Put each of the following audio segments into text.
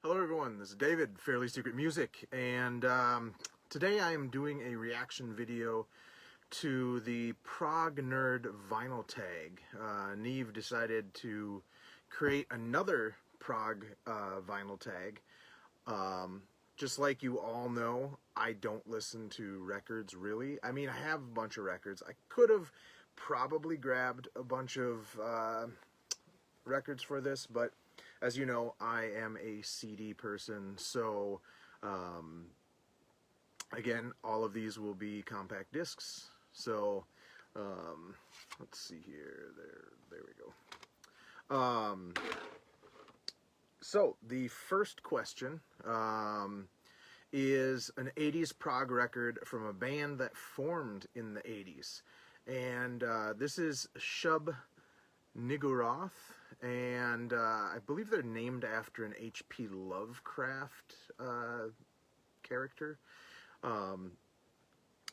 Hello everyone, this is David, Fairly Secret Music, and today I am doing a reaction video to the Prog Nerd vinyl tag. Neve decided to create another Prog vinyl tag. Just like you all know, I don't listen to records really. I mean, I have a bunch of records. I could have probably grabbed a bunch of records for this, but as you know, I am a CD person, so again, all of these will be compact discs. So let's see here. There we go. So the first question is an 80s prog record from a band that formed in the 80s, and this is Shub Niggeroth, and I believe they're named after an H.P. Lovecraft character.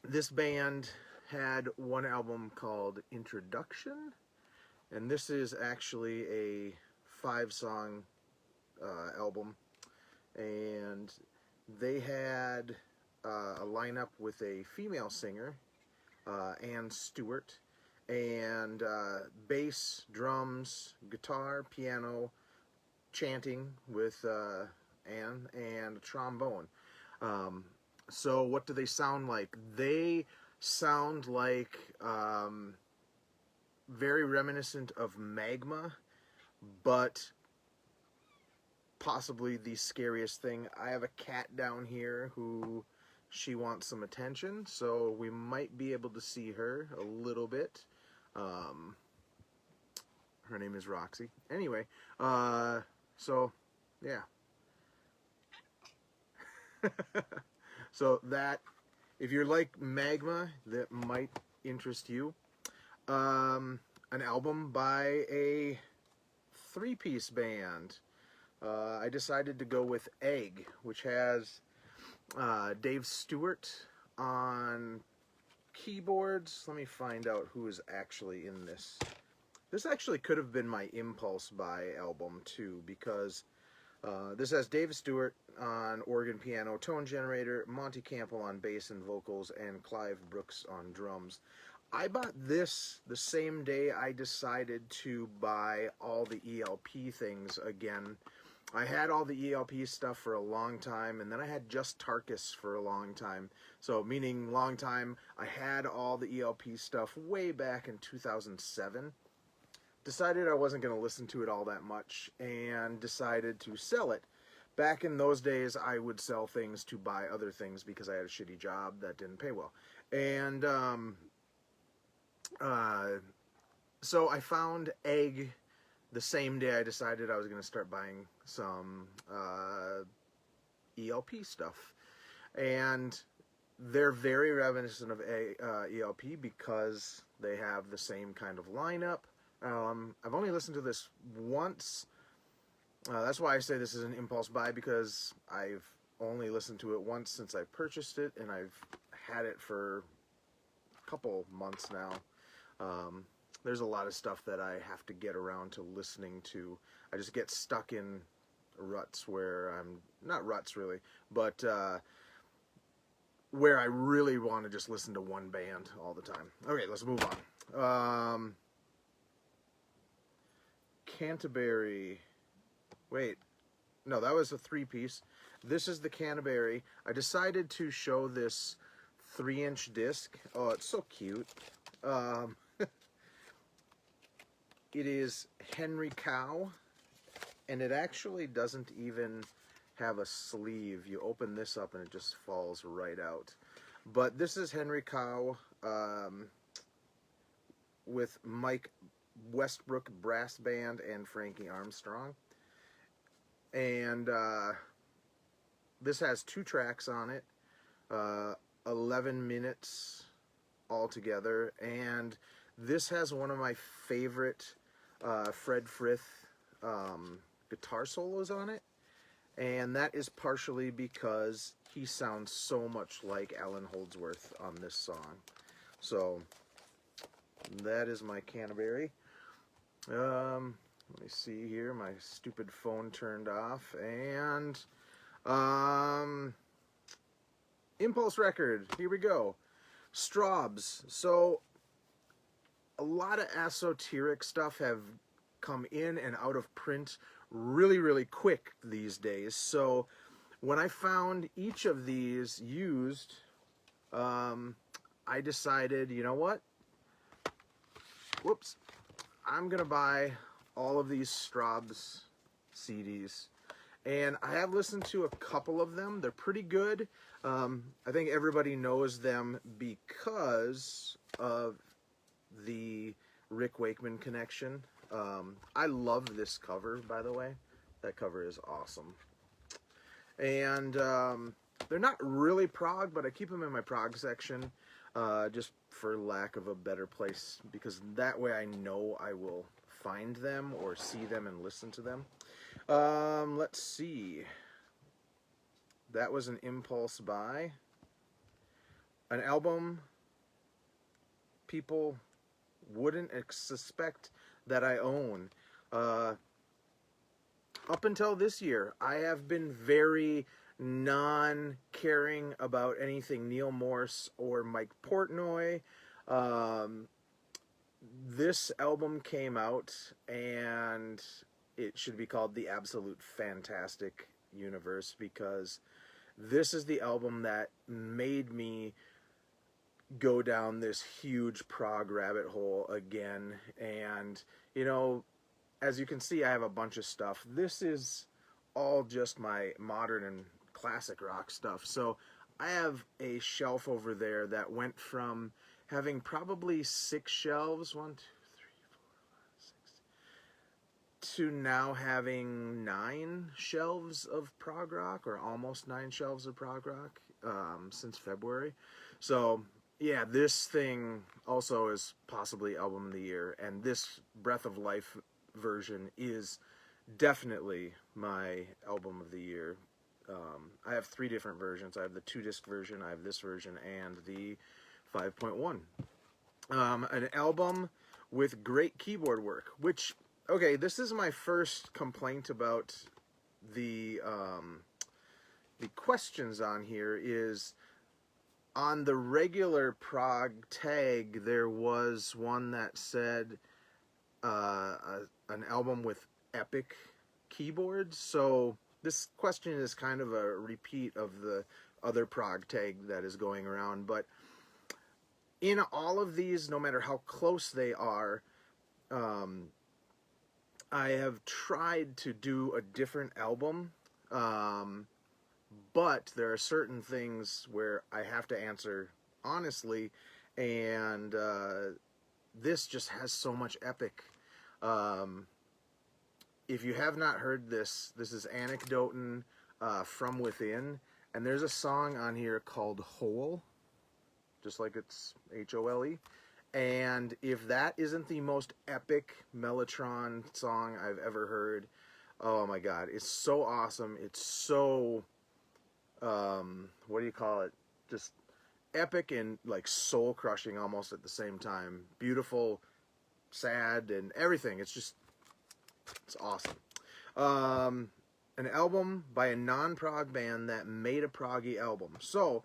This band had one album called Introduction, and this is actually a 5-song album, and they had a lineup with a female singer, Ann Stewart, and bass, drums, guitar, piano, chanting with Anne, and a trombone. So what do they sound like? They sound like very reminiscent of Magma, but possibly the scariest thing. I have a cat down here who she wants some attention, so we might be able to see her a little bit. Her name is Roxy. Anyway, so yeah. So that, if you're like Magma, that might interest you. An album by a 3-piece band. I decided to go with Egg, which has Dave Stewart on keyboards. Let me find out who is actually in this. This actually could have been my Impulse Buy album too, because this has Dave Stewart on organ, piano, tone generator, Monty Campbell on bass and vocals, and Clive Brooks on drums. I bought this the same day I decided to buy all the ELP things again. I had all the ELP stuff for a long time, and then I had just Tarkus for a long time. So, meaning long time, I had all the ELP stuff way back in 2007. Decided I wasn't going to listen to it all that much, and decided to sell it. Back in those days, I would sell things to buy other things because I had a shitty job that didn't pay well. And so I found Egg the same day I decided I was going to start buying some ELP stuff. And they're very reminiscent of ELP because they have the same kind of lineup. I've only listened to this once. That's why I say this is an impulse buy, because I've only listened to it once since I purchased it, and I've had it for a couple months now. There's a lot of stuff that I have to get around to listening to. I just get stuck in ruts where I'm, not ruts really, but where I really want to just listen to one band all the time. Okay, let's move on. Canterbury. Wait, no, that was a 3-piece. This is the Canterbury. I decided to show this 3-inch disc. Oh, it's so cute. It is Henry Cow, and it actually doesn't even have a sleeve. You open this up and it just falls right out. But this is Henry Cow with Mike Westbrook Brass Band and Frankie Armstrong. And this has 2 tracks on it, 11 minutes altogether, and this has one of my favorite Fred Frith guitar solos on it, and that is partially because he sounds so much like Alan Holdsworth on this song. So that is my Canterbury. let me see here. My stupid phone turned off. And Impulse record. Here we go. Straubs. So a lot of esoteric stuff have come in and out of print really, really quick these days. So when I found each of these used, I decided, you know what? Whoops. I'm going to buy all of these Straub's CDs. And I have listened to a couple of them. They're pretty good. I think everybody knows them because of the Rick Wakeman connection. I love this cover, by the way. That cover is awesome. And they're not really prog, but I keep them in my prog section just for lack of a better place, because that way I know I will find them or see them and listen to them. Let's see. That was an impulse buy. An album people wouldn't suspect that I own. Up until this year, I have been very non-caring about anything Neil Morse or Mike Portnoy. This album came out, and it should be called The Absolute Fantastic Universe, because this is the album that made me go down this huge prog rabbit hole again. And, you know, as you can see, I have a bunch of stuff. This is all just my modern and classic rock stuff. So I have a shelf over there that went from having probably 6 shelves, 1, 2, 3, 4, 5, 6, to now having 9 shelves of prog rock, or almost 9 shelves of prog rock since February. So yeah, this thing also is possibly album of the year, and this Breath of Life version is definitely my album of the year. I have 3 different versions. I have the 2-disc version, I have this version, and the 5.1. An album with great keyboard work, which, okay, this is my first complaint about the questions on here. Is on the regular prog tag, there was one that said an album with epic keyboards. So this question is kind of a repeat of the other prog tag that is going around. But in all of these, no matter how close they are, I have tried to do a different album. But there are certain things where I have to answer honestly, and this just has so much epic. If you have not heard this, this is Anecdotin' From Within, and there's a song on here called Hole, just like it's H-O-L-E. And if that isn't the most epic Mellotron song I've ever heard, oh my god, it's so awesome. It's so, what do you call it? Just epic and like soul crushing almost at the same time. Beautiful, sad, and everything. It's just, it's awesome. An album by a non-prog band that made a proggy album. So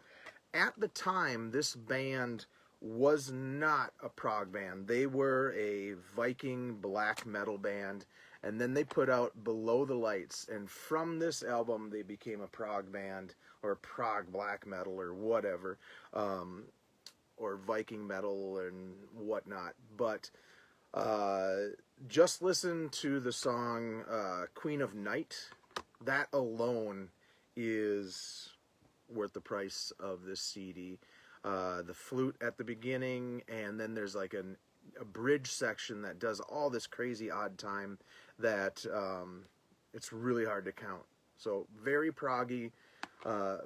at the time, this band was not a prog band. They were a Viking black metal band, and then they put out Below the Lights, and from this album they became a prog band, or prog black metal, or whatever, or Viking metal and whatnot. But just listen to the song Queen of Night. That alone is worth the price of this CD. The flute at the beginning, and then there's like a bridge section that does all this crazy odd time that it's really hard to count. So very proggy,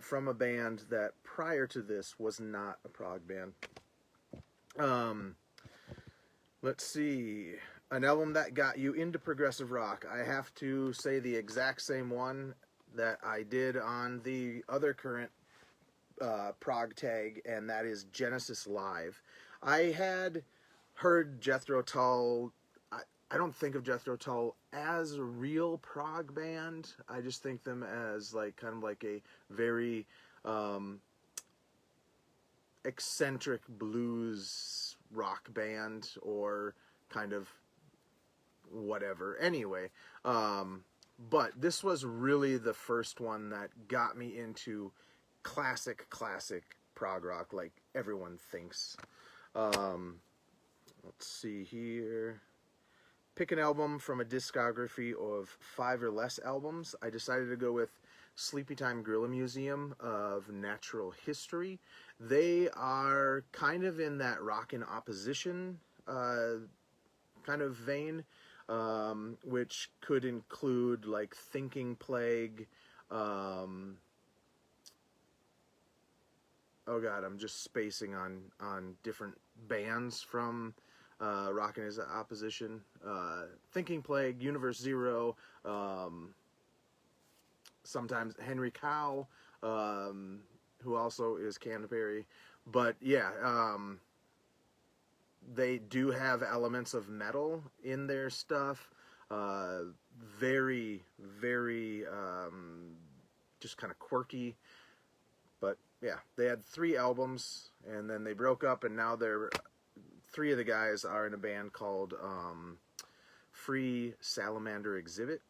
from a band that prior to this was not a prog band. Let's see, an album that got you into progressive rock. I have to say the exact same one that I did on the other current prog tag, and that is Genesis Live. I had heard Jethro Tull. I don't think of Jethro Tull as a real prog band. I just think them as like kind of like a very eccentric blues rock band, or kind of whatever. Anyway, but this was really the first one that got me into classic prog rock, like everyone thinks. Let's see here. Pick an album from a discography of 5 or less albums. I decided to go with Sleepytime Gorilla Museum of Natural History. They are kind of in that rock in opposition kind of vein, which could include like Thinking Plague. Oh God, I'm just spacing on different bands from rock in his opposition. Thinking Plague, Universe Zero, sometimes Henry Cow, who also is Canterbury. But yeah, they do have elements of metal in their stuff. Very, very just kind of quirky. But yeah, they had 3 albums, and then they broke up, and now they're 3 of the guys are in a band called Free Salamander Exhibit.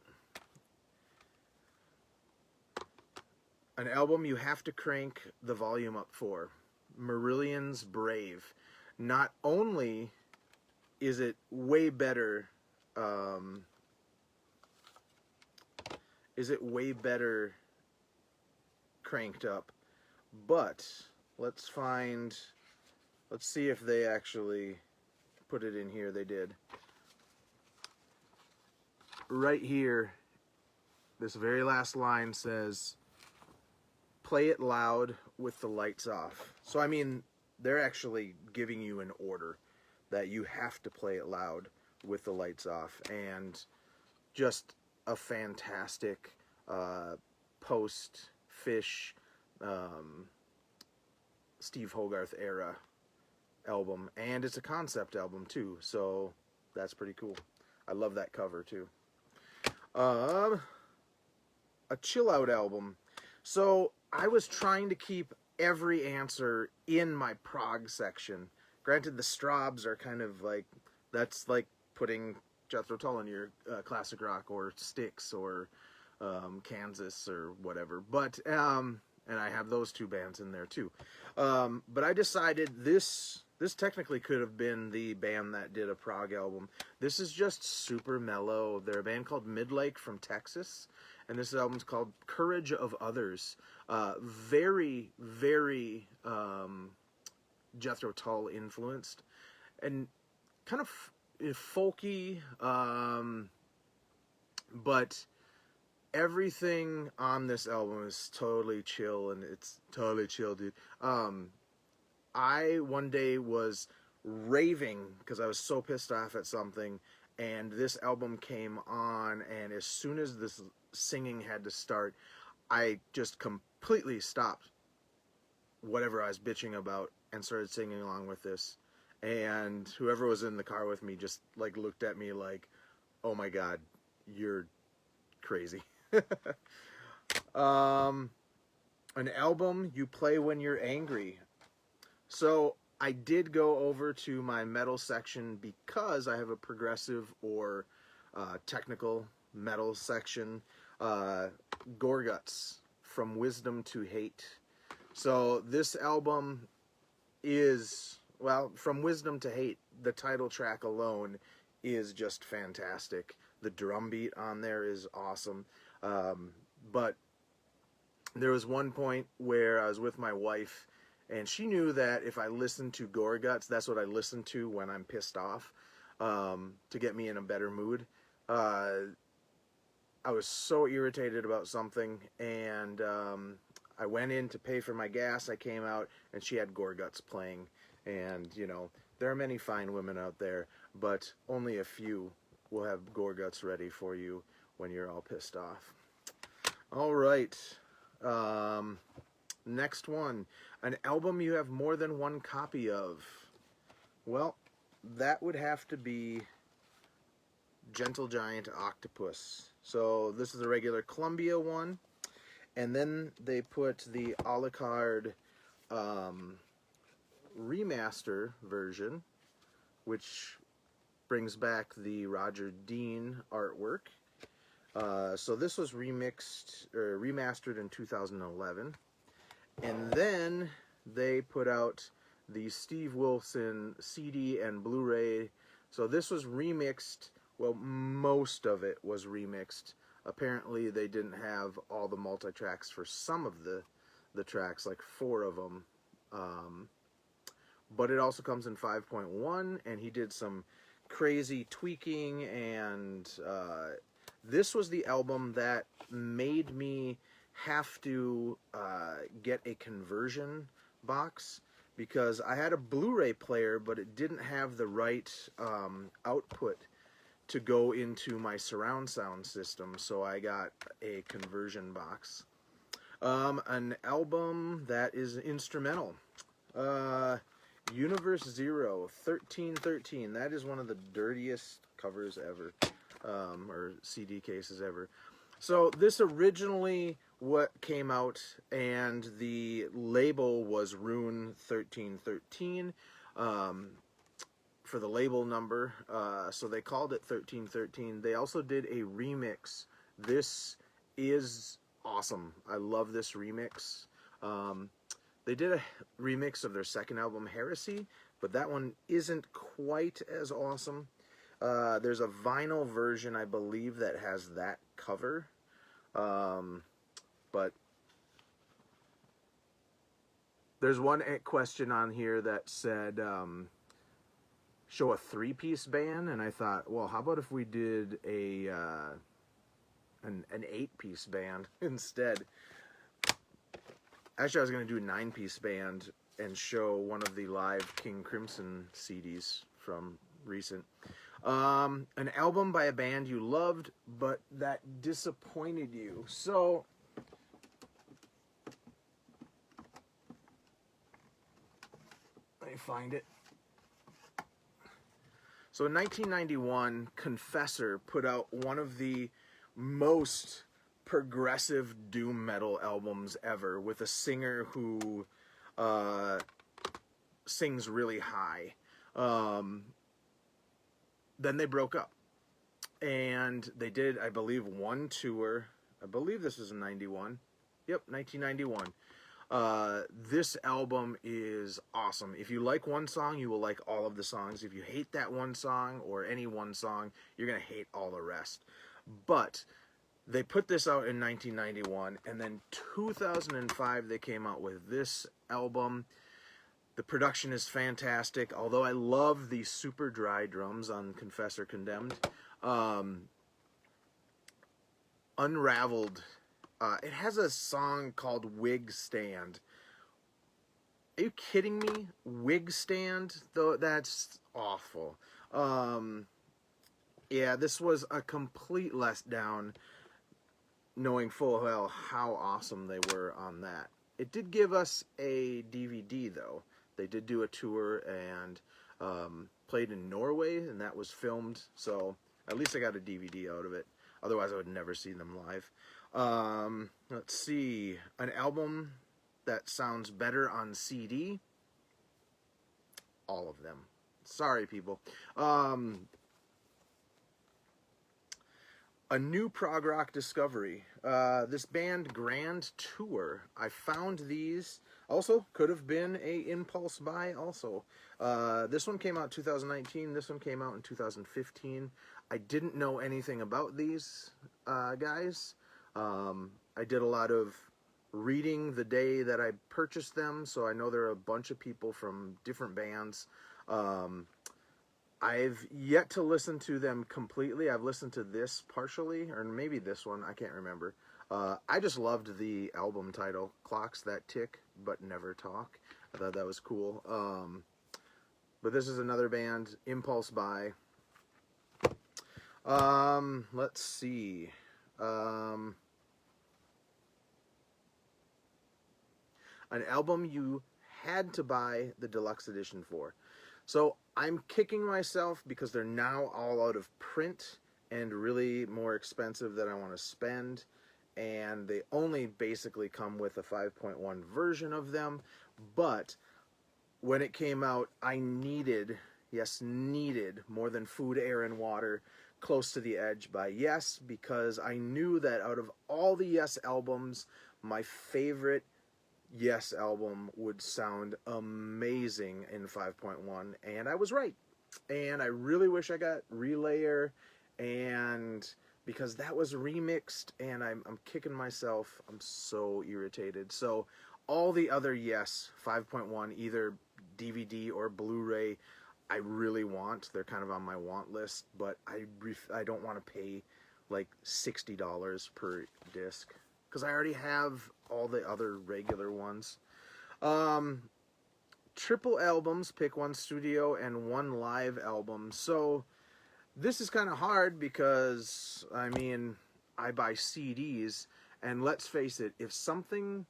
An album you have to crank the volume up for. Marillion's Brave. Not only is it way better, cranked up, but let's see if they actually put it in here. They did. Right here, this very last line says, play it loud with the lights off. So, I mean, they're actually giving you an order that you have to play it loud with the lights off. And just a fantastic post-Fish Steve Hogarth era album. And it's a concept album, too. So, that's pretty cool. I love that cover, too. A chill-out album. So, I was trying to keep every answer in my prog section. Granted, the Straubs are kind of like, that's like putting Jethro Tull in your classic rock, or Styx, or Kansas, or whatever. But, and I have those 2 bands in there too. But I decided this technically could have been the band that did a prog album. This is just super mellow. They're a band called Midlake from Texas, and this album's called Courage of Others. Very, very Jethro Tull influenced, and kind of folky, but everything on this album is totally chill, and it's totally chill, dude. I one day was raving because I was so pissed off at something, and this album came on, and as soon as this singing had to start, I just completely stopped whatever I was bitching about and started singing along with this. And whoever was in the car with me just like looked at me like, oh my God, you're crazy. An album you play when you're angry. So I did go over to my metal section because I have a progressive or technical metal section. Gore Guts, From Wisdom to Hate. So this album is, well, From Wisdom to Hate, the title track alone is just fantastic. The drum beat on there is awesome. But there was one point where I was with my wife, and she knew that if I listened to Gore Guts, that's what I listen to when I'm pissed off, to get me in a better mood. I was so irritated about something, and I went in to pay for my gas. I came out, and she had Gore Guts playing. And, you know, there are many fine women out there, but only a few will have Gore Guts ready for you when you're all pissed off. All right. Next one. An album you have more than one copy of. Well, that would have to be Gentle Giant Octopus. So this is the regular Columbia one. And then they put the a la carte remaster version, which brings back the Roger Dean artwork. So this was remastered in 2011. And then they put out the Steve Wilson CD and Blu-ray. So this was remixed. Well, most of it was remixed. Apparently they didn't have all the multi-tracks for some of the tracks, like 4 of them. But it also comes in 5.1, and he did some crazy tweaking, and this was the album that made me have to get a conversion box, because I had a Blu-ray player, but it didn't have the right output to go into my surround sound system, so I got a conversion box. An album that is instrumental. Universe Zero, 1313. That is one of the dirtiest covers ever, or CD cases ever. So this originally what came out, and the label was Rune 1313 for the label number. So they called it 1313. They also did a remix. This is awesome. I love this remix. They did a remix of their second album, Heresy, but that one isn't quite as awesome. There's a vinyl version, I believe, that has that cover. But there's one question on here that said, show a 3-piece band, and I thought, well, how about if we did an 8-piece band instead? Actually, I was going to do a 9-piece band and show one of the live King Crimson CDs from recent. An album by a band you loved, but that disappointed you. So, let me find it. So in 1991, Confessor put out one of the most progressive doom metal albums ever, with a singer who sings really high. Then they broke up, and they did, I believe, one tour. I believe this is in 91. Yep, 1991. This album is awesome. If you like one song, you will like all of the songs. If you hate that one song or any one song, you're going to hate all the rest. But they put this out in 1991, and then 2005 they came out with this album. The production is fantastic, although I love the super dry drums on Confessor Condemned. Unraveled, it has a song called Wig Stand. Are you kidding me? Wig Stand? Though that's awful. Yeah, this was a complete letdown, knowing full well how awesome they were on that. It did give us a DVD, though. They did do a tour and played in Norway, and that was filmed, so at least I got a DVD out of it. Otherwise, I would never see them live. Let's see. An album that sounds better on CD. All of them. Sorry, people. A new prog rock discovery. This band Grand Tour. I found these. Also, could have been a impulse buy also. This one came out 2019. This one came out in 2015. I didn't know anything about these guys. I did a lot of reading the day that I purchased them, so I know there are a bunch of people from different bands. I've yet to listen to them completely. I've listened to this partially, or maybe this one, I can't remember. I just loved the album title, Clocks That Tick But Never Talk. I thought that was cool. But this is another band, impulse buy. Let's see. An album you had to buy the deluxe edition for. So I'm kicking myself because they're now all out of print, and really more expensive than I want to spend. And they only basically come with a 5.1 version of them. But when it came out, I needed, yes, needed more than Food, Air, and Water, Close to the Edge by Yes, because I knew that out of all the Yes albums, my favorite Yes album would sound amazing in 5.1, and I was right. And I really wish I got Relayer, and because that was remixed, and I'm kicking myself. I'm so irritated. So all the other Yes 5.1, either DVD or Blu-ray, I really want. They're kind of on my want list, but I don't want to pay like $60 per disc because I already have all the other regular ones. Triple albums, pick one studio and one live album. So this is kind of hard because, I mean, I buy CDs, and let's face it, if something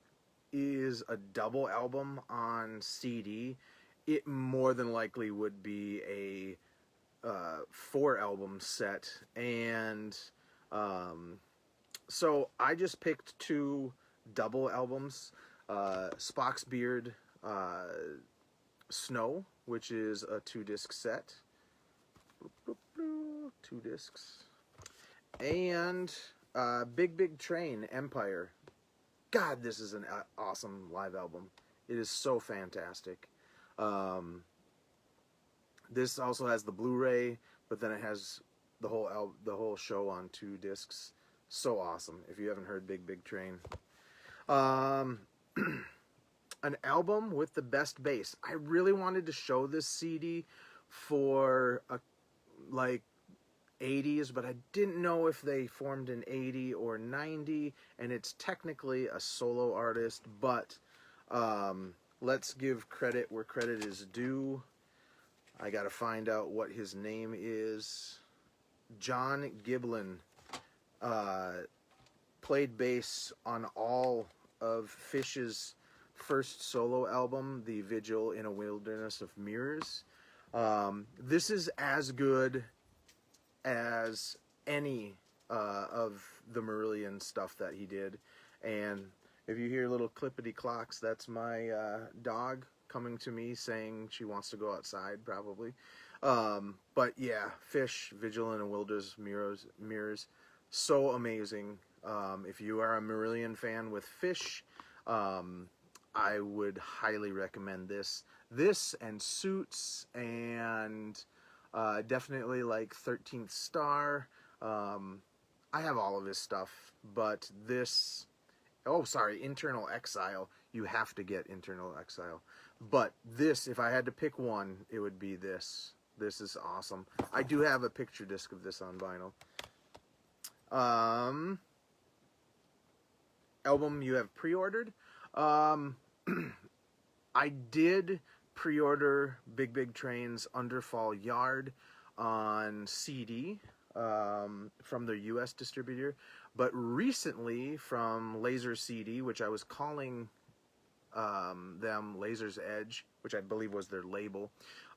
is a double album on CD, it more than likely would be a 4-album set. And so I just picked 2 double albums, Spock's Beard, Snow, which is a 2-disc set. 2 discs. And Big Train, Empire. God, this is an awesome live album. It is so fantastic. This also has the Blu-ray, but then it has the whole show on 2 discs. So awesome. If you haven't heard Big Train. An album with the best bass. I really wanted to show this CD for like 80s, but I didn't know if they formed in 80 or 90, and it's technically a solo artist, but let's give credit where credit is due. I gotta find out what his name is. John Giblin played bass on all of Fish's first solo album, The Vigil in a Wilderness of Mirrors. This is as good as any of the Marillion stuff that he did. And if you hear little clippity clocks, that's my dog coming to me saying she wants to go outside, probably. But yeah, Fish, Vigil in a Wilderness of Mirrors, so amazing. If you are a Marillion fan with Fish, I would highly recommend this. This and Suits and definitely like 13th Star. I have all of his stuff, but this... Oh, sorry, Internal Exile. You have to get Internal Exile. But this, if I had to pick one, it would be this. This is awesome. I do have a picture disc of this on vinyl. Album you have pre-ordered. I did pre-order Big Train's Underfall Yard on CD from their US distributor, but recently from Laser CD, which I was calling them Laser's Edge, which I believe was their label,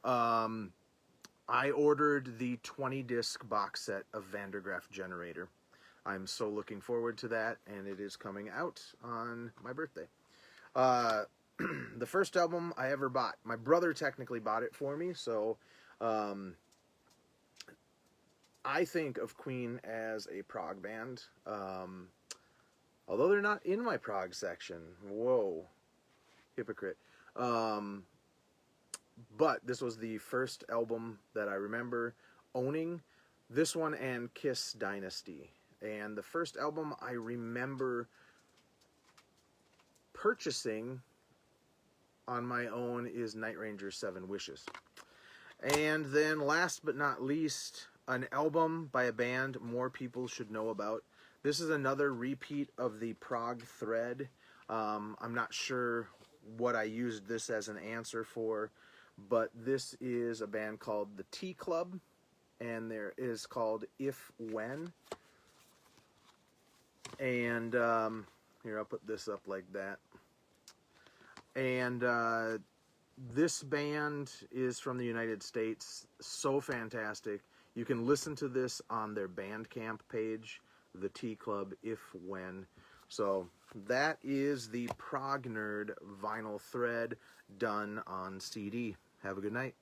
I ordered the 20-disc box set of Vandergraaf Generator. I'm so looking forward to that, and it is coming out on my birthday. The first album I ever bought, my brother technically bought it for me, so I think of Queen as a prog band, although they're not in my prog section. Whoa, hypocrite. But this was the first album that I remember owning, this one and Kiss Dynasty. And the first album I remember purchasing on my own is Night Ranger's 7 Wishes. And then last but not least, an album by a band more people should know about. This is another repeat of the Prog thread. I'm not sure what I used this as an answer for, but this is a band called the T Club, and there is called If When. And here, I'll put this up like that. And this band is from the United States. So fantastic. You can listen to this on their Bandcamp page, the Tea Club, if when. So that is the Prog Nerd vinyl thread done on CD. Have a good night.